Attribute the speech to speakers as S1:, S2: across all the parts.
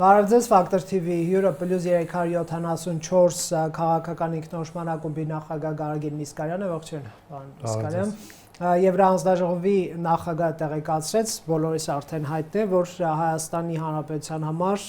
S1: Բարևձեզ Ֆակտոր TV հյուրը +374 քաղաքական ինքնորոշման ակումբի նախագահ Գարագին Նիսկարյանը, ողջույն, պարոն Նիսկարյան։ Եվրահանձնաժողովի նախագահը տեղեկացրեց, բոլորիս արդեն հայտնի է, որ Հայաստանի Հանրապետության համար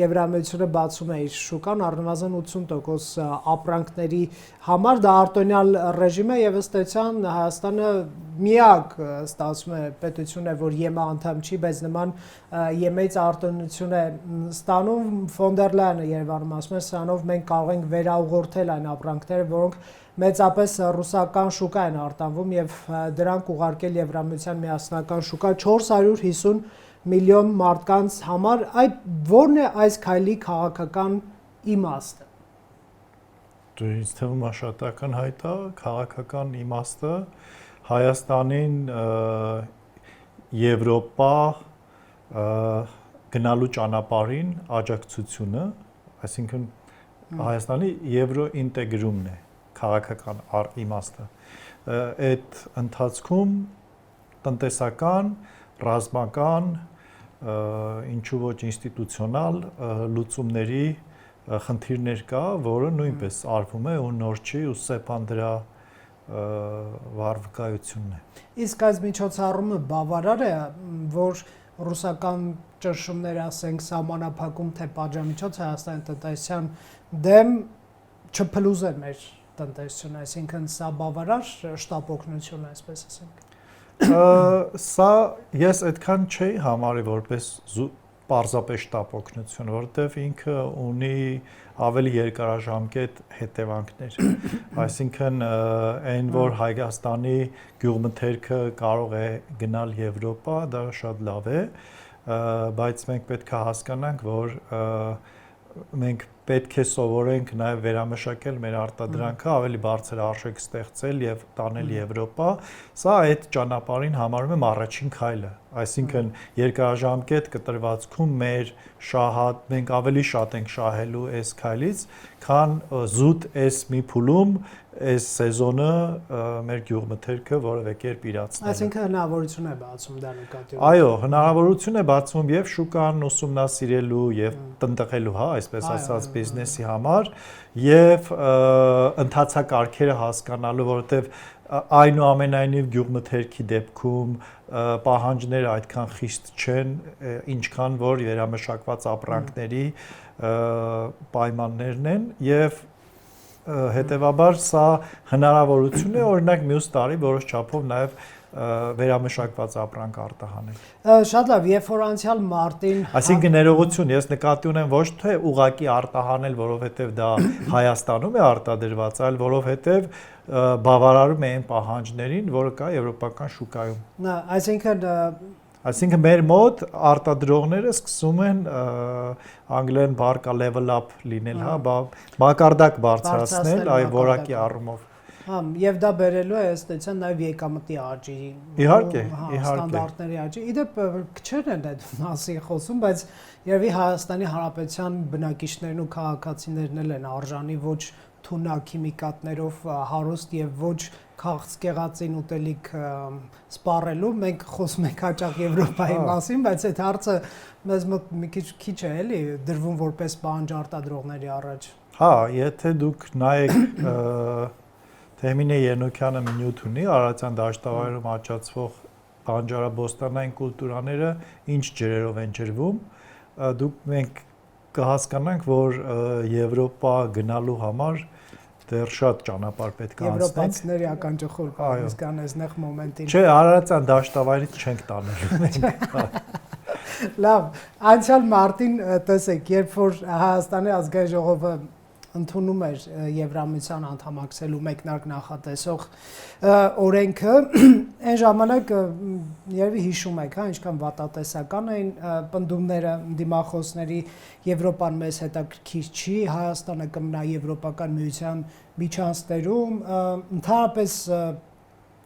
S1: Եվրամիությունը բացում է իր շուկան առնվազն 80% ապրանքների համար, դա արտոնյալ ռեժիմ է եւ ըստ էության Հայաստանը միակ ստացվում է պետություն է, որ ԵՄ անդամ չի, բայց նման ԵՄ-ից արտոնություն է ստանում, ֆոն դեր Լայենը Երևանում ասում է, սրանով մենք կարող ենք վերաուղղորդել այն ապրանքները, որոնք մեծապես ռուսական շուկա են արտանվում եւ դրանք ուղարկել Եվրամիության միասնական շուկա 450 միլիոն մարդկանց համար, այդ ո՞րն է այս քայլի քաղաքական իմաստը։
S2: Ինձ թվում է շատական հայտ է, քաղաքական իմաստը Հայաստանին Եվրոպա գնալու ճանապարհին աջակցությունը, այսինքն Հայաստանի եվրոինտեգրումն է քաղաքական իմաստը։ Այդ ընթացքում տնտեսական, ռազմական, ինչու ոչ ինստիտուցիոնալ լուծումների խնդիրներ կա, որը նույնպես արվում է ու նոր չի ու սեփան դրա վարվկայությունն է։
S1: Իսկ այս միջոցառումը բավարար է, որ ռուսական ճնշումները, ասենք, սահմանափակում թե պատժամիջոց Հայաստանի տնտեսության դեմ չփլուզեն մեր տնտեսությունը, այսինքն սա բավարար շտապ օգնություն է, այսպես ասենք։
S2: Սա ես այդքան չի համարի որպես պարզապես շտապ օգնություն, որովհետև ինքը ունի ավելի երկարաժամկետ հետևանքներ։ Այսինքն այն որ Հայաստանի գյուղմթերքը կարող է գնալ Եվրոպա, դա շատ լավ է, բայց մենք պետք է հասկանանք, որ մենք պետք է սովորենք նաև վերամշակել մեր արտադրանքը, ավելի բարձր արժեք ստեղծել եւ տանել Եվրոպա, սա այդ ճանապարհին համարում եմ առաջին քայլը, այսինքն երկարաժամկետ կտրվածքում մենք ավելի շատ ենք շահելու այս քայլից, քան զուտ այս մի փուլում այս սեզոնը մեր գյուղմթերքը որևէ կերպ իրացնել։
S1: Այսինքն հնարավորություն է բացում դա նկատի։
S2: Այո, հնարավորություն է բացում եւ շուկան ուսումնասիրելու եւ տնտղելու, հա, այսպես ասած բիզնեսի համար եւ ընթացակարգերը հասկանալու, որովհետեւ այնուամենայնիվ գյուղմթերքի դեպքում պահանջները այդքան խիստ չեն, ինչքան որ վերամշակված ապրանքների պայմաններն են եւ հետևաբար սա հնարավորություն է օրինակ մյուս տարի որոշ չափով նաև վերամշակված ապրանք արտահանել։
S1: Շատ լավ, երբ որ անցյալ մարտին
S2: Այսինքն ներողություն, ես նկատի ունեմ ոչ թե ուղակի արտահանել, որովհետև դա Հայաստանում է արտադրված, այլ որովհետև բավարարում է այն պահանջներին, որը կա եվրոպական շուկայում։ Այսինքն մեր մոտ արտադրողները սկսում են անգլերեն բառը level up լինել, հա, մակարդակ բարձրացնել այ որակի առումով։
S1: Հա, եւ դա բերելու է ըստ էության նաեւ եկամտի աճի։
S2: Իհարկե,
S1: ստանդարտների աճի։ Իդեպ քչերն են այդ մասին խոսում, բայց երևի Հայաստանի Հանրապետության բնակիչներն ու քաղաքացիներն են արժանի ոչ թունաքիմիկատներով հարուստ եւ ոչ քաղցկեղածին ուտելիք սպառելու, մենք խոսում ենք հաճախ Եվրոպայի մասին, բայց այդ հարցը մեզ մոտ մի քիչ է, էլի, դրվում որպես պահանջ արտադրողների առաջ։
S2: Հա, եթե դուք նայեք Թեմինե Ենոքյանը մի նյութ ունի, Արարատյան դաշտավայրում աճացվող բանջարաբոստանային կուլտուրաները ինչ ջրերով են ջրվում, մենք կհասկանանք, որ Եվրոպա գնալու համար դեռ շատ ճանապարհ պետք է անցնենք։
S1: Եվրոպացիների ականջախոլ կան կան այս նեղ մոմենտին։
S2: Չէ, Արարատյան դաշտավայրից չենք տանելու մենք։
S1: Լավ, անցյալ մարտին տեսեք, երբ որ Հայաստանի ազգային ժողովը ընդունում էր Եվրամիության անդամակցելու մեկնարկ նախատեսող օրենքը, այն ժամանակ երևի հիշում եք, հա, ինչքան վատատեսական էին պնդումները դիմախոսների, Եվրոպան մեզ հետաքրքիր չի, Հայաստանը կմնա Եվրոպական միության միջանցքներում, ընդհանրապես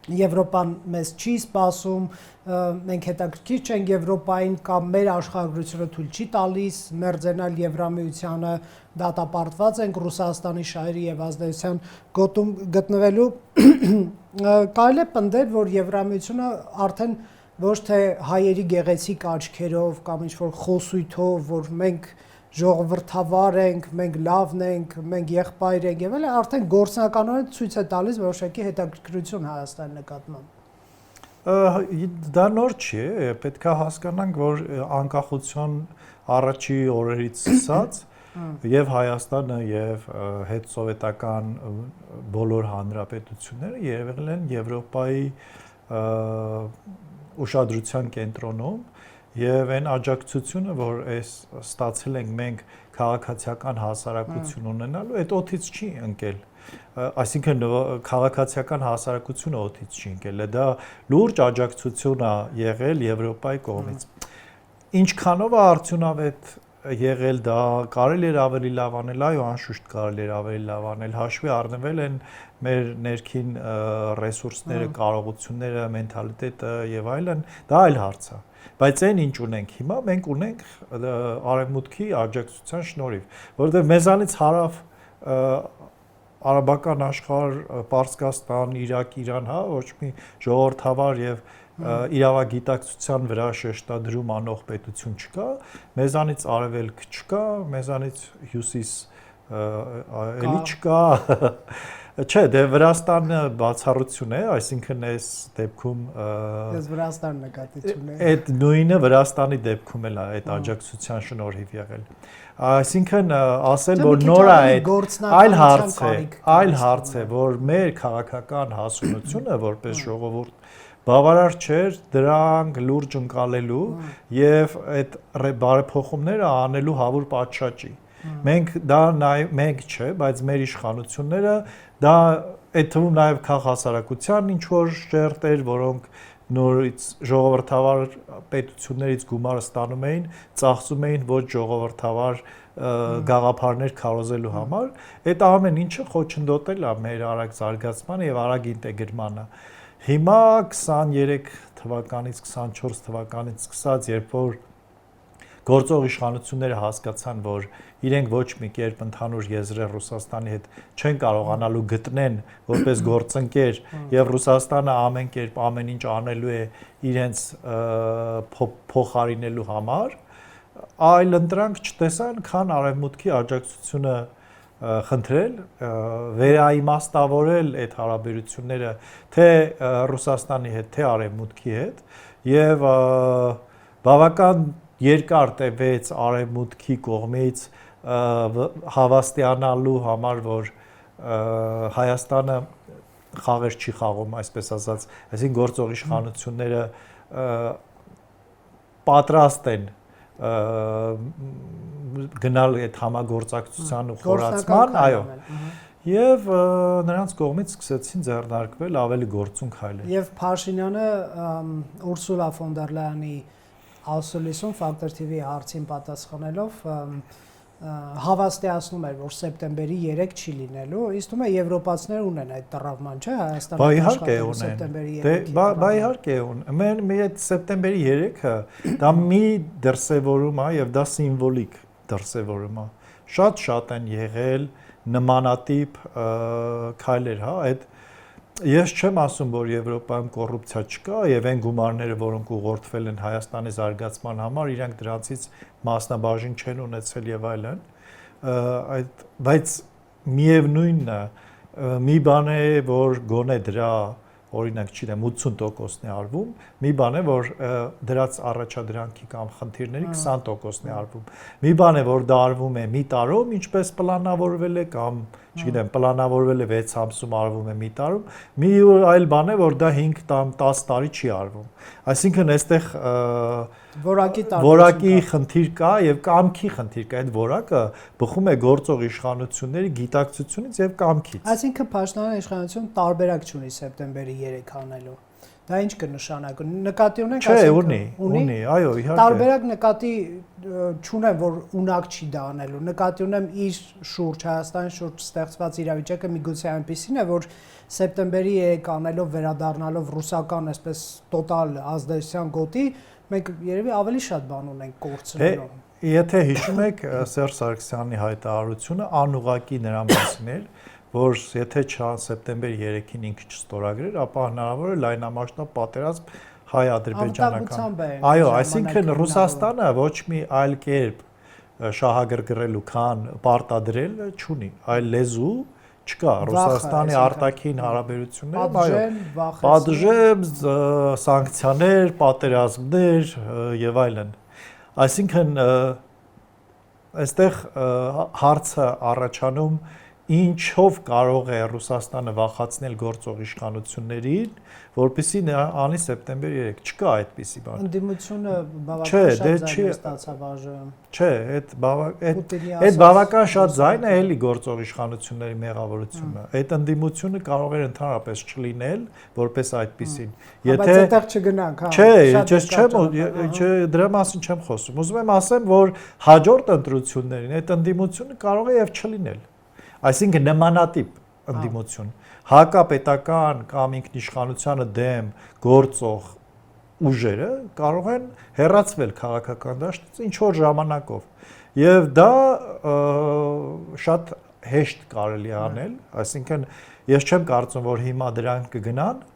S1: Եվրոպան մեզ չի սպասում, մենք հետաքրքիր չենք Եվրոպային կամ մեր աշխարհագրությունը թույլ չի տալիս մերձենալ Եվրամիությանը, դատապարտված ենք Ռուսաստանի շահերի եւ ազդեցության գոտում գտնվելու, կարելի է պնդել, որ Եվրամիությունը արդեն ոչ թե հայերի գեղեցիկ աչքերով կամ ինչ-որ խոսույթով, որ մենք ժողովրդավար ենք, մենք լավն ենք, մենք եղբայր ենք եւ այլն, արդեն գործնականորեն ցույց է տալիս որոշակի հետաքրքրություն Հայաստանի նկատմամբ։
S2: Դա նոր չի, պետք է հասկանանք, որ անկախության առաջի օրերից սկսած եւ Հայաստանը եւ հետսովետական բոլոր հանրապետությունները եղել են Եվրոպայի ուշադրության կենտրոնում եւ այն աջակցությունը, որ այս ստացել ենք մենք քաղաքացիական հասարակություն ունենալու, այդ օթից չի ընկել։ Այսինքն քաղաքացիական հասարակությունը օթից չի ընկել, դա լուրջ աջակցություն է եղել Եվրոպայի կողմից։ Ինչքանով է արդյունավետ եղել դա, կարելի էր ավելի լավ անել, այո, անշուշտ կարելի էր ավելի լավ անել, հաշվի առնվել են մեր ներքին ռեսուրսները, կարողությունները, մենթալիտետը եւ այլն, դա այլ հարց է։ Բայց այն ինչ ունենք հիմա, մենք ունենք արևմուտքի աջակցության շնորհիվ, որովհետեւ մեզանից հարավ արաբական աշխարհ, Պարսկաստան, Իրաք, Իրան, հա, ոչ մի ժողովրդավար եւ իրավագիտակցության վրա շեշտադրում անող պետություն չկա, մեզանից արևելք չկա, մեզանից հյուսիս էլի չկա։ Չէ, դե Վրաստանը բացառություն է, այսինքն այս դեպքում
S1: Ես Վրաստան նկատի չունեմ։
S2: Այդ նույնը Վրաստանի դեպքում էլ է այդ աջակցության շնորհիվ եղել։ Այսինքն ասել, որ նոր է այդ այլ հարց է, որ մեր քաղաքական հասունությունը որպես ժողովուրդ բավարար չէր դրանք լուրջ ընկալելու եւ այդ բարեփոխումները անելու հավուր պատշաճի։ Մենք դա մենք չէ, բայց մեր իշխանությունները դա այդ թվում նաեւ քաղաքասարակության ինչ որ շերտեր, որոնք նորից ժողովրդավար պետություններից գումարը ստանում էին, ծախսում էին ոչ ժողովրդավար գաղափարներ քարոզելու համար, այդ ամեն ինչը խոչընդոտել է մեր արագ զարգացմանը եւ արագ ինտեգրմանը։ Հիմա 23 թվականից 24 թվականից սկսած, երբ որ գործող իշխանությունները հասկացան, որ իրենք ոչ մի կերպ ընդհանուր եզրեր Ռուսաստանի հետ չեն կարողանալու գտնեն որպես գործընկեր եւ Ռուսաստանը ամեն կերպ ամեն ինչ անելու է իրենց փոխարինելու համար, այլ ընտրանք չտեսան, քան արևմուտքի աջակցությունը խնդրել, վերաիմաստավորել այդ հարաբերությունները թե Ռուսաստանի հետ, թե Արևմուտքի հետ եւ բավական երկար տևեց Արևմուտքի կողմից հավաստիանալու համար, որ Հայաստանը խաղեր չի խաղում, այսպես ասած, այսինքն գործող իշխանությունները պատրաստ են գնալ այդ համագործակցության ու խորացման, այո։ Եվ նրանց կողմից սկսեցին ձեռնարկվել ավելի գործուն քայլեր։
S1: Եվ Փաշինյանը Ուրսուլա ֆոն դեր Լայանի ասուլիսում Factor TV-ի հարցին պատասխանելով հավաստիացնում էր, որ սեպտեմբերի 3 չի լինելու, իսկ թվում է եվրոպացիները ունեն այդ տրավման, չէ՞, Հայաստանը
S2: աշխատել սեպտեմբերի 3-ին։ Բա իհարկե ունեն։ Մեր այդ սեպտեմբերի 3-ը դա մի դրսևորում է եւ դա սիմվոլիկ դրսևորում է։ Շատ են եղել նմանատիպ քայլեր, հա, այդ ես չեմ ասում, որ Եվրոպայում կոռուպցիա չկա եւ այն գումարները, որոնք ուղղորդվել են Հայաստանի զարգացման համար, իրանք դրանցից մասնաբաժին չեն ունեցել եւ այլն, բայց միևնույնն է, մի բան է, որ գոնե դրա օրինակ, չգիտեմ, 80%-ն է արվում, մի բան է, որ դրած առաջադրանքի կամ խնդիրների 20%-ն է արվում։ Մի բան է, որ դա արվում է մի տարում, ինչպես պլանավորվել է, կամ չգիտեմ, պլանավորվել է 6 ամսում, արվում է մի տարում, մի այլ բան է, որ դա 5-10 տարի չի արվում։ Այսինքն այստեղ որակի խնդիր կա եւ կամքի խնդիր կա, այդ որակը բխում է գործող իշխանությունների գիտակցությունից եւ կամքից։
S1: Այսինքն Փաշինյանի իշխանությունը տարբերակ չունի սեպտեմբերի 3 անելու։ Դա ինչ կնշանակի։ Նկատի ունենք,
S2: ասենք, ունի, այո, իհարկե։
S1: Տարբերակ նկատի չունեմ, որ ունակ չի դա անելու։ Նկատի ունեմ իր շուրջ, Հայաստանի շուրջ ստեղծված իրավիճակը միգուցե այնպեսին է, որ սեպտեմբերի 3 անելով վերադառնալով ռուսական այսպես տոտալ ազդեցության գոտի, մենք երևի ավելի շատ բան ունենք կորցնելու։
S2: Եթե հիշում եք Սերժ Սարգսյանի հայտարարությունը անուղղակի նրան մասին էր, որ եթե սեպտեմբերի 3-ին ինքը չստորագրեր, ապա հնարավոր է լայնամասշտաբ պատերազմ հայ-ադրբեջանական։ Այո, այսինքն Ռուսաստանը ոչ մի այլ կերպ շահագրգռելու քան պարտադրել չունի, այլ լեզու չկա Ռուսաստանի արտաքին հարաբերություններում, այո, պատժեմ, սանկցիաներ, պատերազմներ եւ այլն։ Այսինքն այստեղ հարցը առաջանում ինչով կարող է Ռուսաստանը վախացնել գործող իշխանություններին, որպեսզի անի սեպտեմբեր 3 չկա այդպիսի բան։
S1: Ընդդիմությունը բավական շատ ձայն ստացավ ԱԺ։
S2: Չէ, այդ բավական շատ ձայնը էլի գործող իշխանությունների մեղավորությունը։ Այդ ընդդիմությունը կարող էր ընդհանրապես չլինել, որպես այդպիսին։
S1: Բայց այդտեղ չգնանք, հա։
S2: Չէ, դրա մասին չեմ խոսում։ Ուզում եմ ասեմ, որ հաջորդ ընտրություններին այդ ընդդիմությունը կարող է եւ չլինել։ Այսինքն նմանատիպ ընդդիմություն, հակապետական կամ ինքնիշխանությանը դեմ գործող ուժերը կարող են հեռացվել քաղաքական դաշտից ինչ որ ժամանակով։ Եվ դա շատ հեշտ կարելի է անել, այսինքն ես չեմ կարծում, որ հիմա դրանք կգնան,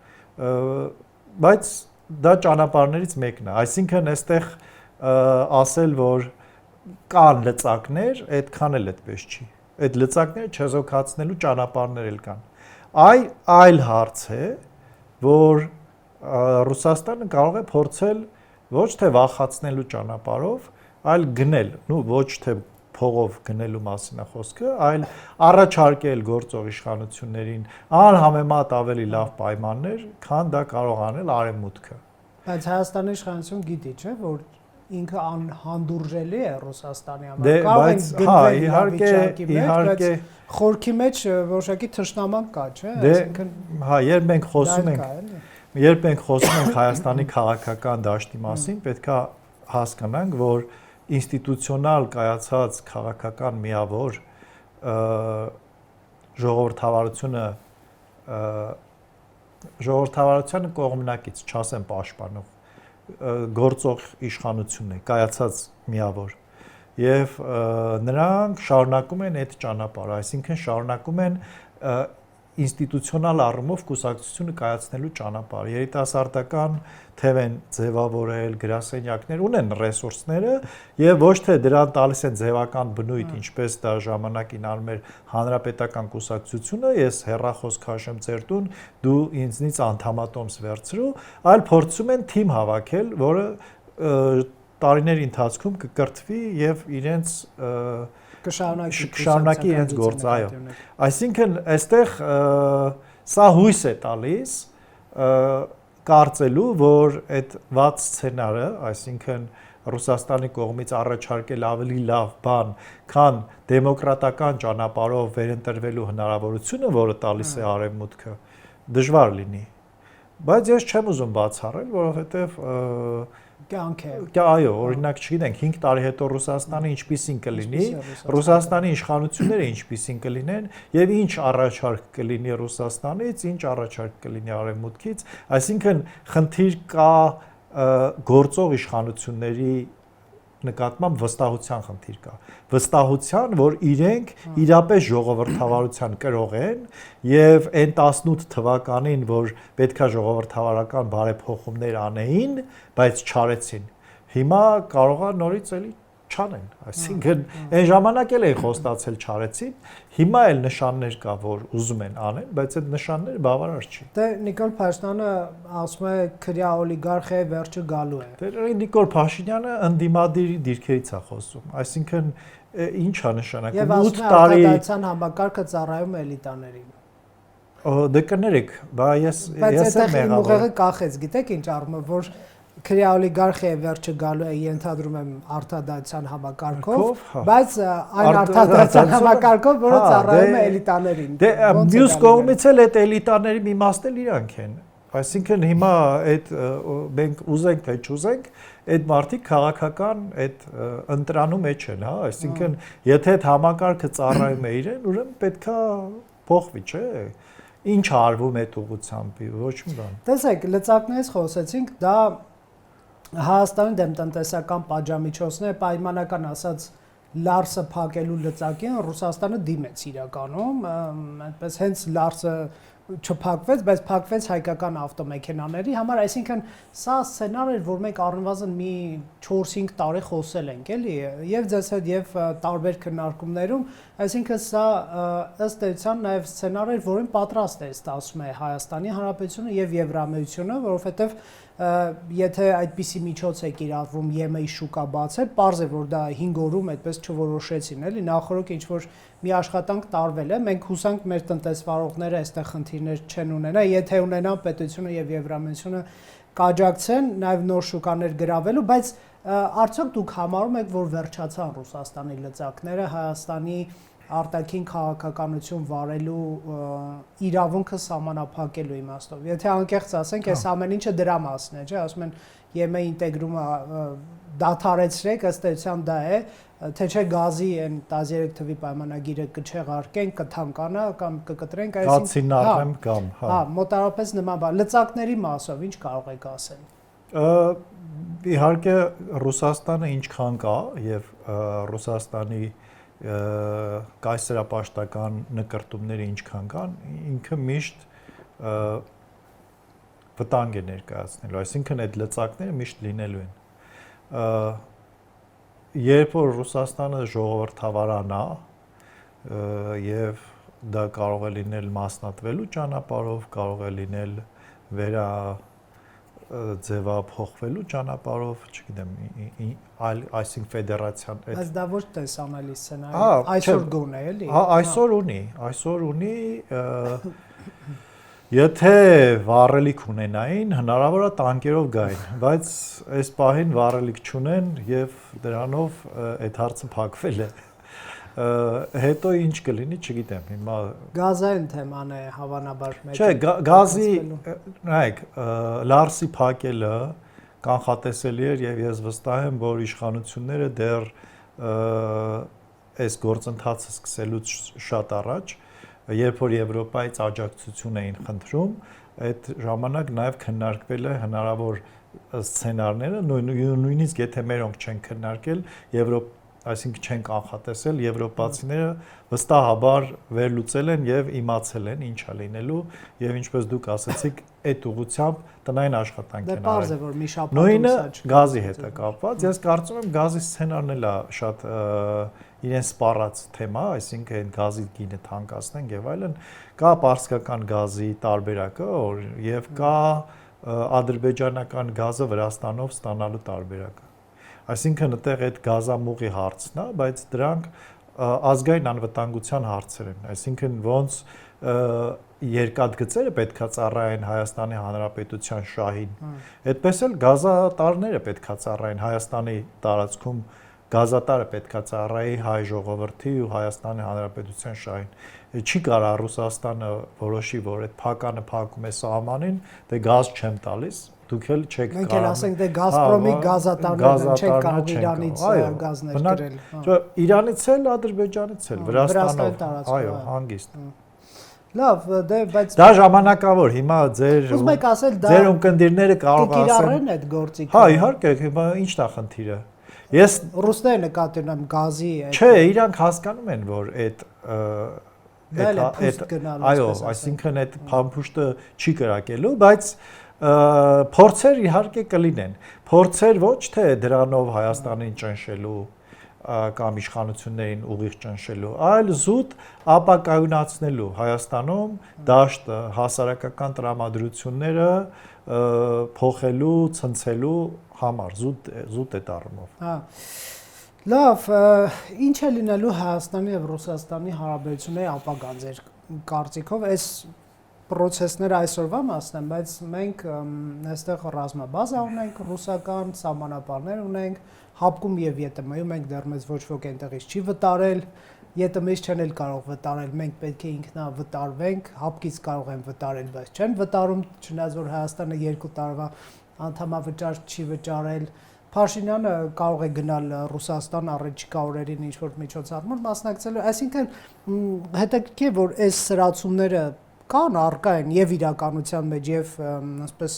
S2: բայց դա ճանապարհներից մեկն է։ Այսինքն այստեղ ասել, որ կան լծակներ, այդքան էլ այդպես չի։ Այդ լծակները չեզոքացնելու ճանապարհներ էլ կան։ Այլ հարց է, որ Ռուսաստանը կարող է փորձել ոչ թե վախացնելու ճանապարհով, այլ գնել, ոչ թե փողով գնելու մասին է խոսքը, այլ առաջարկել գործող իշխանություններին անհամեմատ ավելի լավ պայմաններ, քան դա կարող անել Արևմուտքը։
S1: Բայց Հայաստանի իշխանությունը գիտի, չէ՞, որ ինքը անհանդուրժելի է Ռուսաստանի համար։ Կարող են գնվել իհարկե, խորքի մեջ որոշակի թշնամանք կա, չէ՞, այսինքն
S2: հա, երբ մենք խոսում ենք Հայաստանի քաղաքական դաշտի մասին, պետք է հասկանանք, որ ինստիտուցիոնալ կայացած քաղաքական միավոր ժողովրդավարությանը կողմնակից, չասեմ պաշտպանող գործող իշխանությունն է, կայացած միավոր եւ նրանք շարունակում են այդ ճանապարհը, այսինքն շարունակում են ինստիտուցիոնալ առումով կուսակցությունը կայացնելու ճանապարհ։ Երիտասարդական թև են ձևավորել, գրասենյակներ ունեն ռեսուրսները եւ ոչ թե դրան տալիս են ձևական բնույթ, ինչպես դա ժամանակին անում էր հանրապետական կուսակցությունը, ես հեռախոս քաշեմ ձեր տուն, դու ինձնից անդամատոմս վերցրու, այլ փորձում են թիմ հավաքել, որը տարիների ընթացքում կկրթվի եւ իրենց կշարունակի իրենց գործը, այո։ Այսինքն այստեղ սա հույս է տալիս կարծելու, որ այդ վատ սցենարը, այսինքն Ռուսաստանի կողմից առաջարկել ավելի լավ բան, քան դեմոկրատական ճանապարհով վերընտրվելու հնարավորությունը, որը տալիս է Արևմուտքը, դժվար լինի։ Բայց ես չեմ ուզում բացառել, որովհետև
S1: կյանք է։
S2: Այո, օրինակ չգիտենք 5 տարի հետո Ռուսաստանը ինչպիսին կլինի, Ռուսաստանի իշխանությունները ինչպիսին կլինեն եւ ինչ առաջարկ կլինի Ռուսաստանից, ինչ առաջարկ կլինի Արևմուտքից, այսինքն խնդիր կա գործող իշխանությունների նկատմամբ վստահության խնդիր կա։ Վստահության, որ իրենք իրապես ժողովրդավարության կրող են եւ այն 18 թվականին, որ պետքա ժողովրդավարական բարեփոխումներ անեին, բայց չարեցին։ Հիմա կարողա նորից էլի չանեն, այսինքն այն ժամանակ էլ են խոստացել չարեցին, հիմա էլ նշաններ կա, որ ուզում են անեն, բայց այդ նշանները բավարար չի։
S1: Դե Նիկոլ Փաշինյանը ասում է քրյա օլիգարխիայի վերջը գալու է։
S2: Դե Նիկոլ Փաշինյանը ընդդիմադիրի դիրքերից է խոսում, այսինքն ինչ է նշանակում 8 տարի
S1: արտադրության համակարգը ծառայում է էլիտաներին։
S2: Դե կներեք, բայց ես եմ
S1: եղավ։ Ուղեղը կախեց, գիտեք ինչ առումով, որ քրյա օլիգարխիայի վերջը գալու է, ենթադրում եմ արտադրության համակարգով, բայց այն արտադրության համակարգով, որը ծառայում է էլիտաներին։
S2: Դե մյուս կողմից էլ այդ էլիտաների մի մասն էլ իրանք են։ Այսինքն հիմա այդ մենք ուզենք թե չուզենք, այդ մարդիկ քաղաքական այդ ընտրանում մեջ են, հա, այսինքն եթե այդ համակարգը ծառայում է իրեն, ուրեմն պետքա փոխվի, չէ՞։ Ինչ արվում այդ ուղղությամբ, ոչ մի բան։
S1: Տեսեք, լծակներից խոսեցինք, դա Հայաստանի դեմ տնտեսական պատժամիջոցները պայմանական ասած լարսը փակելու լծակին Ռուսաստանը դիմեց իրականում, այդպես հենց լարսը չփակվեց, բայց փակվեց հայկական ավտոմեքենաների համար, այսինքն սա սցենար էր, որ մենք առնվազն մի 4-5 տարի խոսել ենք, էլի, եւ ձեզ հետ եւ տարբեր քննարկումներում, այսինքն սա ըստ էության նաեւ սցենար էր, որին պատրաստ է ստացվում է Հայաստանի Հանրապետությունը եւ Եվրամիությունը, որովհետեւ եթե այդպիսի միջոց է կիրառվում ԵՄ-ի շուկա բացել, պարզ է, որ դա 5 օրում այդպես չորոշեցին, էլի, նախորդ ինչ որ մի աշխատանք տարվել է, մենք հուսանք մեր տնտեսվարողները այստեղ խնդիրներ չեն ունենա, եթե ունենան պետությունը եւ Եվրամիությունը կաջակցեն նաեւ նոր շուկաներ գրավելու, բայց արդյոք դուք համարում եք, որ վերջացան Ռուսաստանի լծակները Հայաստանի արտաքին քաղաքականություն վարելու իրավունքը սահմանափակելու իմաստով։ Եթե անկեղծ ասենք, այս ամեն ինչը դրա մասն է, չէ՞, ասում են ԵՄ ինտեգրումը դադարեցրեք, ըստ էության դա է, թե չէ գազի այն 13 թվի պայմանագիրը կչեղարկեն, կթանկանա կամ կկտրենք,
S2: այսինքն կամ
S1: հա, մոտավորապես նման բան, լծակների մասով ինչ կարող եք ասել։
S2: Իհարկե Ռուսաստանը ինչքան կա եւ Ռուսաստանի կայսերապաշտական նկարտումները ինչքան կան, ինքը միշտ վտանգ է ներկայացնելու, այսինքն այդ լծակները միշտ լինելու են։ Երբ որ Ռուսաստանը ժողովրդավարանա եւ դա կարող է լինել մասնատվելու ճանապարհով, կարող է լինել ձևափոխվելու ճանապարհով, չգիտեմ, այսինքն ֆեդերացիան այդ։
S1: Բայց դա ոչ տեսանելի սցենարի, այսօր գոնե էլի։
S2: Հա, այսօր ունի, եթե վառելիք ունենային, հնարավոր է տանկերով գային, բայց այս պահին վառելիք չունեն եւ դրանով այդ հարցը փակվել է։ Հետո ինչ կլինի, չգիտեմ, հիմա
S1: գազային թեման է հավանաբար մեծ։
S2: Չէ, գազի, նայեք, լարսի փակելը կանխատեսելի էր եւ ես վստահ եմ, որ իշխանությունները դեռ այս գործընթացը սկսելուց շատ առաջ, երբ որ Եվրոպայից աջակցություն էին խնդրում, այդ ժամանակ նաեւ քննարկվել է հնարավոր սցենարները, նույնիսկ եթե մերոնք չեն քննարկել, այսինքն չեն կանխատեսել, եվրոպացիները վստահաբար վերլուծել են եւ իմացել են ինչա լինելու եւ ինչպես դուք ասացիք, այդ ուղղությամբ տնային աշխատանք են արել։
S1: Դա պարզ է, որ մի շաբաթ
S2: նույնը գազի հետ է կապված, ես կարծում եմ գազի սցենարն էլ է շատ իրեն սպառած թեմա, այսինքն այդ գազի գինը թանկացնենք եւ այլն, կա պարսկական գազի տարբերակը եւ կա ադրբեջանական գազը Վրաստանով ստանալու տարբերակը։ Այսինքն այդտեղ այդ գազամուղի հարցն է, բայց դրանք ազգային անվտանգության հարցեր են, այսինքն ոնց երկաթգծերը պետքա ծառայեն Հայաստանի Հանրապետության շահին, այդպես էլ գազատարները պետքա ծառայեն Հայաստանի տարածքում, գազատարը պետքա ծառայի հայ ժողովրդի ու Հայաստանի Հանրապետության շահին։ Չի կարա Ռուսաստանը որոշի, որ այդ փականը փակում է սահմանին, դե գազ չեմ տալիս, դուք էլ չեք կարող։
S1: Մենք էլ ասենք դե Գազպրոմի գազատարներն չեն կարող Իրանից գազներ գրել։
S2: Չէ, Իրանից էլ, Ադրբեջանից էլ, Վրաստանով, այո, հանգիստ։
S1: Լավ, դե բայց
S2: դա ժամանակավոր, հիմա ձեր ունկնդիրները կարող ասեն։
S1: Կիրառեն այդ գործիքը։
S2: Հա, իհարկե, հիմա ի՞նչն է խնդիրը։ Ես
S1: ռուսները նկատի ունեմ գազի
S2: Չէ, իրանք հասկանում են, որ այո, այսինքն այդ փամփուշտը չի կրակելու, բայց փորձեր իհարկե կլինեն։ Փորձեր ոչ թե դրանով Հայաստանին ճնշելու կամ իշխանություններին ուղիղ ճնշելու, այլ զուտ ապակայունացնելու Հայաստանում դաշտը, հասարակական տրամադրությունները փոխելու, ցնցելու համար, զուտ այդ առումով։
S1: Հա։ Լավ, ինչ է լինելու Հայաստանի եւ Ռուսաստանի հարաբերությունների ապագան ձեր կարծիքով, այս process-ները այսօրվա մասն են, բայց մենք այստեղ ռազմաբազա ունենք, ռուսական սահմանապարներ ունենք, հապկում եւ ԵՏՄ-ում մենք դեռ մեզ ոչ ոք այնտեղից չի վտարել, ԵՏՄ-ից չեն էլ կարող վտարել, մենք պետք է ինքնավտարվենք, հապկից կարող են վտարել, բայց չեն վտարում, չնայած որ Հայաստանը 2 տարվա անդամավճար չի վճարել, Փաշինյանը կարող է գնալ Ռուսաստան առաջիկա օրերին ինչ-որ միջոցառումներ մասնակցելու, այսինքն հետաքրքիր որ այս սրացումները կան առկա են եւ իրականության մեջ եւ ասես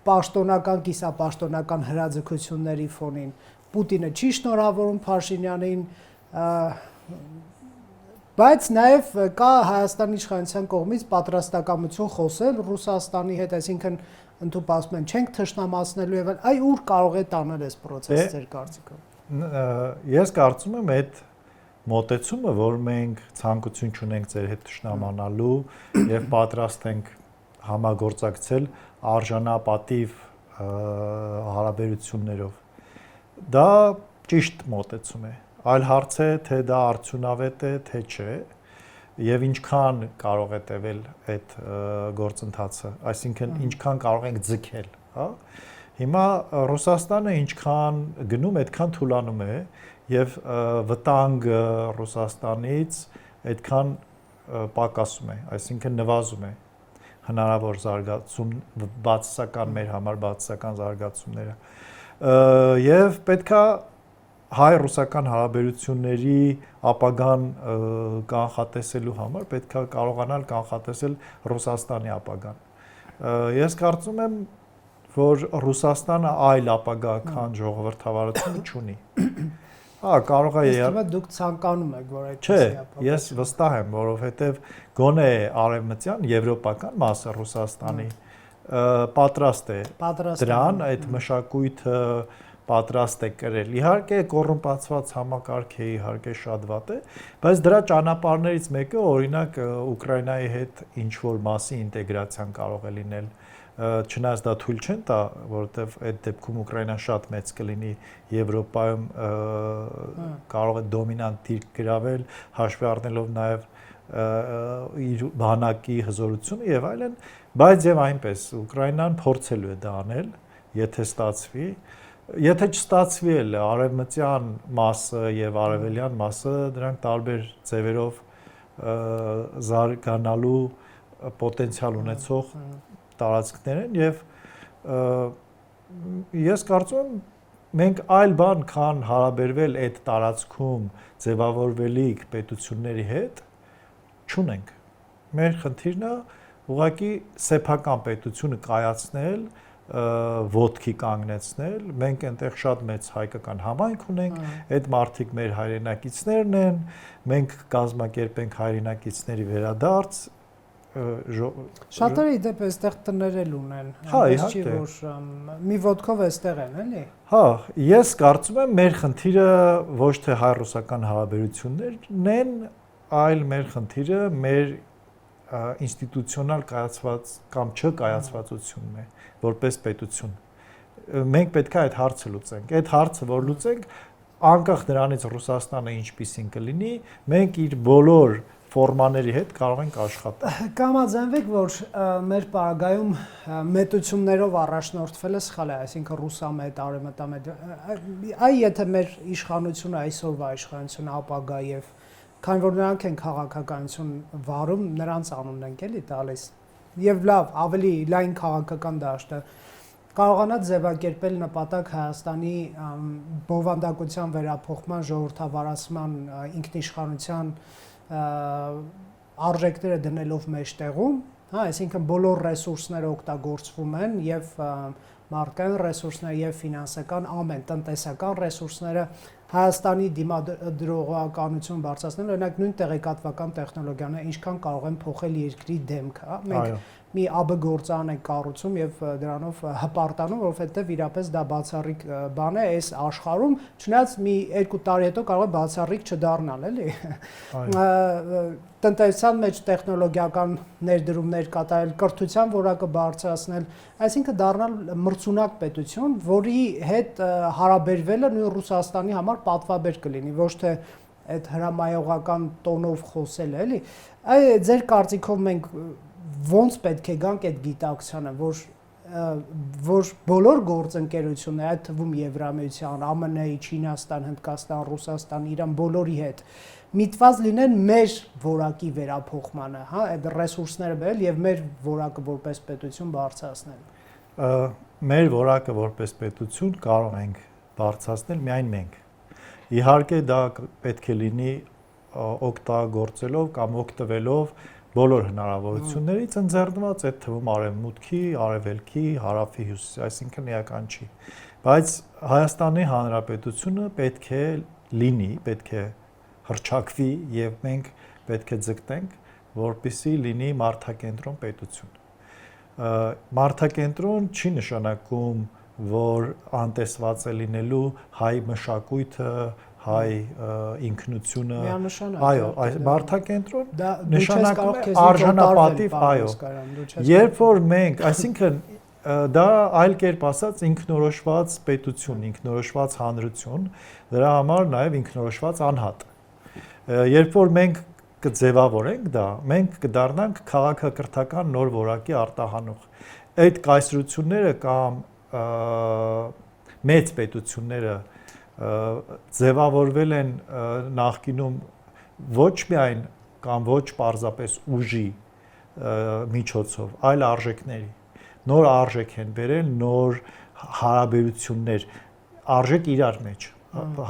S1: պաշտոնական, կիսապաշտոնական հրաձգությունների ֆոնին Պուտինը չի շնորհավորում Փաշինյանին, Բայց նաև կա Հայաստանի իշխանության կողմից պատրաստակամություն խոսել Ռուսաստանի հետ, այսինքն ընդհանուր ասում են չենք թշնամացնելու եւ այ ուր կարող է տանել այս process-ը ձեր կարծիքով։
S2: Ես կարծում եմ այդ մոտեցումը, որ մենք ցանկություն չունենք ձեր հետ թշնամանալու եւ պատրաստ ենք համագործակցել արժանապատիվ հարաբերություններով, դա ճիշտ մոտեցում է։ Այլ հարց է, թե դա արդյունավետ է, թե չէ, եւ ինչքան կարող է տևել այդ գործընթացը, այսինքն ինչքան կարող ենք ձգել, հա։ Հիմա Ռուսաստանը ինչքան գնում, այդքան թուլանում է եւ վտանգը Ռուսաստանից այդքան պակասում է, այսինքն նվազում է հնարավոր զարգացում բացասական մեր համար բացասական զարգացումները եւ պետքա հայ-ռուսական հարաբերությունների ապագան կանխատեսելու համար պետքա կարողանալ կանխատեսել Ռուսաստանի ապագան։ Ես կարծում եմ, որ Ռուսաստանը այլ ապագա քան ժողովրդավարությունը չունի։ Հա, կարող է
S1: Իսկ դուք ցանկանում եք, որ այդպես
S2: ապագա։ Չէ, ես վստահ եմ, որովհետև գոնե արևմտյան եվրոպական մասը Ռուսաստանի պատրաստ է դրան, այդ մշակույթը պատրաստ է կրել։ Իհարկե կոռումպացված համակարգ է, իհարկե շատ վատ է, բայց դրա ճանապարհներից մեկը օրինակ Ուկրաինայի հետ ինչ որ մասի ինտեգրացիան կարող է լինել, չնայած դա թույլ չեն տա, որովհետև այդ դեպքում Ուկրաինան շատ մեծ կլինի Եվրոպայում կարող է դոմինանտ դիրք գրավել, հաշվի առնելով նաև իր բանակի հզորությունը եւ այլն, բայց եւ այնպես Ուկրաինան փորձելու է դա անել, եթե ստացվի, եթե չստացվի էլ արևմտյան մասը եւ արևելյան մասը դրանք տարբեր ձևերով զարգանալու պոտենցիալ ունեցող տարածքներ են եւ ես կարծում եմ մենք այլ բան քան հարաբերվել այդ տարածքում ձևավորվելիք պետությունների հետ չունենք։ Մեր խնդիրն է ուղղակի սեփական պետությունը կայացնել, ոտքի կանգնեցնել, մենք այնտեղ շատ մեծ հայկական համայնք ունենք, այդ մարդիկ մեր հայրենակիցներն են, մենք կազմակերպենք հայրենակիցների վերադարձ
S1: Շատերը իդեպ այստեղ տներ էլ ունեն,
S2: չի
S1: որ մի ոտքով այստեղ են, էլի։
S2: Հա, ես կարծում եմ մեր խնդիրը ոչ թե հայ-ռուսական հարաբերություններն են, այլ մեր խնդիրը մեր ինստիտուցիոնալ կայացված կամ չկայացվածությունն է, որպես պետություն։ Մենք պետք է այդ հարցը լուծենք։ Այդ հարցը որ լուծենք, անկախ դրանից Ռուսաստանը ինչպիսին կլինի, մենք իր բոլոր ֆորմաների հետ կարող ենք աշխատել։
S1: Կամաձայնվեք, որ մեր պարագայում մետություններով առաջնորդվելը սխալ է, այսինքն ռուսամետ, արևմտամետ, այ եթե մեր իշխանությունը այսօրվա իշխանությունը ապագա եւ քանի որ նրանք են քաղաքականություն վարում, նրանց անունն ենք էլի տալիս։ Եվ լավ, ավելի լայն քաղաքական դաշտը կարողանա ձևակերպել նպատակ Հայաստանի բովանդակության վերափոխման, ժողովրդավարացման, ինքնիշխանության արժեքները դնելով մեջտեղում, հա, այսինքն բոլոր ռեսուրսները օգտագործվում են եւ մարդկային ռեսուրսները եւ ֆինանսական ամեն տնտեսական ռեսուրսները Հայաստանի դիմադրողականություն բարձրացնել, օրինակ նույն տեղեկատվական տեխնոլոգիաները ինչքան կարող են փոխել երկրի դեմքը, հա, մենք մի ԱԲ գործարան ենք կառուցում եւ դրանով հպարտանում, որովհետեւ իրապես դա բացառիկ բան է այս աշխարհում, չնայած մի 2 տարի հետո կարող է բացառիկ չդառնալ, էլի։ Տնտեսության մեջ տեխնոլոգիական ներդրումներ կատարել, կրթության որակը բարձրացնել, այսինքն դառնալ մրցունակ պետություն, որի հետ հարաբերվելը նույն Ռուսաստանի համար պատվաբեր կլինի, ոչ թե այդ հրամայողական տոնով խոսել, էլի։ Այ ձեր կարծիքով մենք ոնց պետք է գանք այդ գիտակցությանը, որ բոլոր գործընկերությունները, այդ թվում Եվրամիության, ԱՄՆ-ի, Չինաստան, Հնդկաստան, Ռուսաստան, Իրան բոլորի հետ միտված լինեն մեր որակի վերափոխմանը, հա, այդ ռեսուրսները բերել եւ մեր որակը որպես պետություն բարձրացնել։
S2: Մեր որակը որպես պետություն կարող ենք բարձրացնել միայն մենք։ Իհարկե դա պետք է լինի օգտագործելով կամ օգտվելով բոլոր հնարավորություններից ընձեռնված, այդ թվում արևմուտքի, արևելքի, հարավի, հյուսիսի, այսինքն էական չի։ Բայց Հայաստանի Հանրապետությունը պետք է լինի, պետք է հռչակվի եւ մենք պետք է ձգտենք, որպեսզի լինի մարդակենտրոն պետություն։ Մարդակենտրոն չի նշանակում, որ անտեսված է լինելու հայ մշակույթը, հայ ինքնությունը, այո, այս մարդակենտրոն նշանակում է արժանապատիվ, այո։ Երբ որ մենք, այսինքն դա այլ կերպ ասած ինքնորոշված պետություն, ինքնորոշված հանրություն, դրա համար նաև ինքնորոշված անհատ։ Երբ որ մենք կձևավորենք դա, մենք կդառնանք քաղաքակրթական նոր որակի արտահանող։ Այդ կայսրությունները կամ մեծ պետությունները ձևավորվել են նախկինում ոչ միայն կամ ոչ պարզապես ուժի միջոցով, այլ արժեքների։ Նոր արժեք են բերել, նոր հարաբերություններ, արժեք իրար մեջ,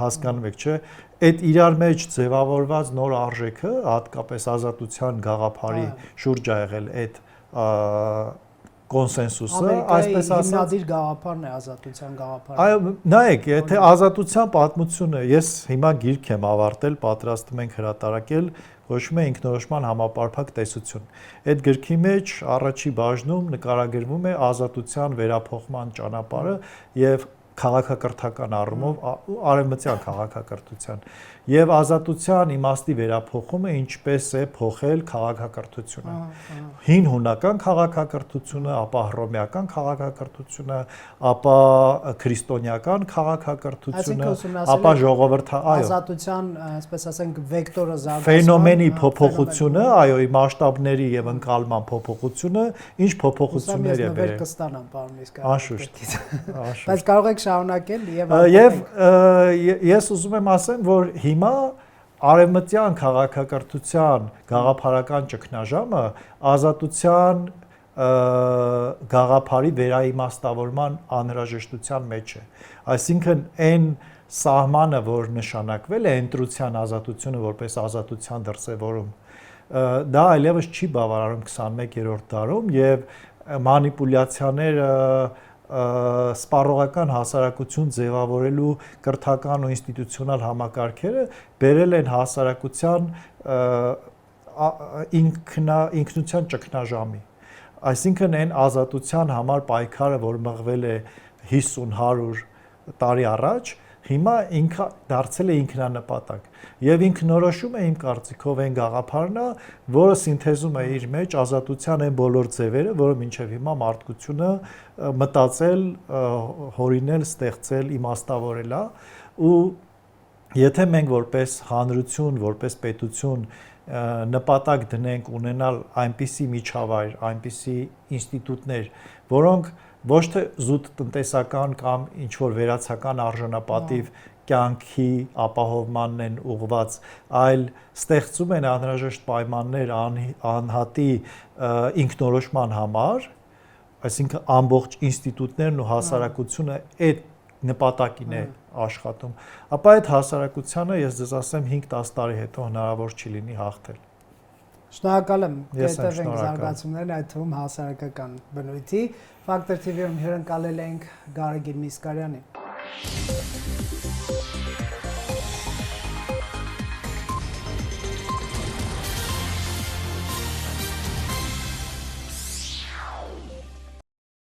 S2: հասկանում եք, չէ՞։ Այդ իրար մեջ ձևավորված նոր արժեքը, հատկապես ազատության գաղափարի շուրջ ա եղել այդ կոնսենսուսը, այսպես ասած,
S1: հիմնադիր գաղափարն է ազատության գաղափարը։
S2: Այո, նայեք, եթե ազատության պատմությունը, ես հիմա գիրք եմ ավարտել, պատրաստում ենք հրատարակել, կոչվում է ինքնորոշման համապարփակ տեսություն։ Այդ գրքի մեջ առաջի բաժնում նկարագրվում է ազատության վերափոխման ճանապարհը եւ քաղաքակրթական առումով արևմտյան քաղաքակրթության եւ ազատության իմաստի վերափոխումը ինչպես է փոխել քաղաքակրթությունը։ Հին հունական քաղաքակրթությունը, ապա հռոմեական քաղաքակրթությունը, ապա քրիստոնեական քաղաքակրթությունը, ապա ժողովրդական, այո,
S1: ազատության, այսպես ասենք, վեկտորը զարգացման,
S2: ֆենոմենի փոփոխությունը, այո, մասշտաբների եւ ընկալման փոփոխությունը, ինչ փոփոխություններ է բերել։
S1: Կստանամ, պարոն Միսկյան։
S2: Անշուշտ։
S1: Բայց կարող եք շարունակել
S2: եւ ես ուզում եմ ասեմ, որ հիմա արևմտյան քաղաքակրթության գաղափարական ճգնաժամը ազատության գաղափարի վերաիմաստավորման անհրաժեշտության մեջ է։ Այսինքն այն սահմանը, որ նշանակվել է ընտրության ազատությունը որպես ազատության դրսևորում, դա այլևս չի բավարարում 21-րդ դարում եւ մանիպուլյացիաները սպառողական հասարակություն ձևավորելու կրթական ու ինստիտուցիոնալ համակարգերը բերել են հասարակության ինքնության ճգնաժամի։ Այսինքն այն ազատության համար պայքարը, որ մղվել է 50-100 տարի առաջ, հիմա ինքը դարձել է ինքնանպատակ եւ ինքնորոշումը իմ կարծիքով այն գաղափարն է, որը սինթեզում է իր մեջ ազատության այն բոլոր ձևերը, որը մինչեւ հիմա մարդկությունը մտածել, հորինել, ստեղծել, իմաստավորել է ու եթե մենք որպես հանրություն, որպես պետություն նպատակ դնենք ունենալ այնպիսի միջավայր, այնպիսի ինստիտուտներ, որոնք ոչ թե զուտ տնտեսական կամ ինչ որ վերացական արժանապատիվ կյանքի ապահովմանն են ուղղված, այլ ստեղծում են անհրաժեշտ պայմաններ անհատի ինքնորոշման համար, այսինքն ամբողջ ինստիտուտներն ու հասարակությունը այդ նպատակին է աշխատում, ապա այդ հասարակությանը ես ձեզ ասեմ 5-10 տարի հետո հնարավոր չի լինի հաղթել։
S1: Շնորհակալ եմ, կհետևենք զարգացումներին, այդ թվում հասարակական բնույթի։ Factor TV-ում հյուրընկալել ենք Գարեգին Միսկարյանին։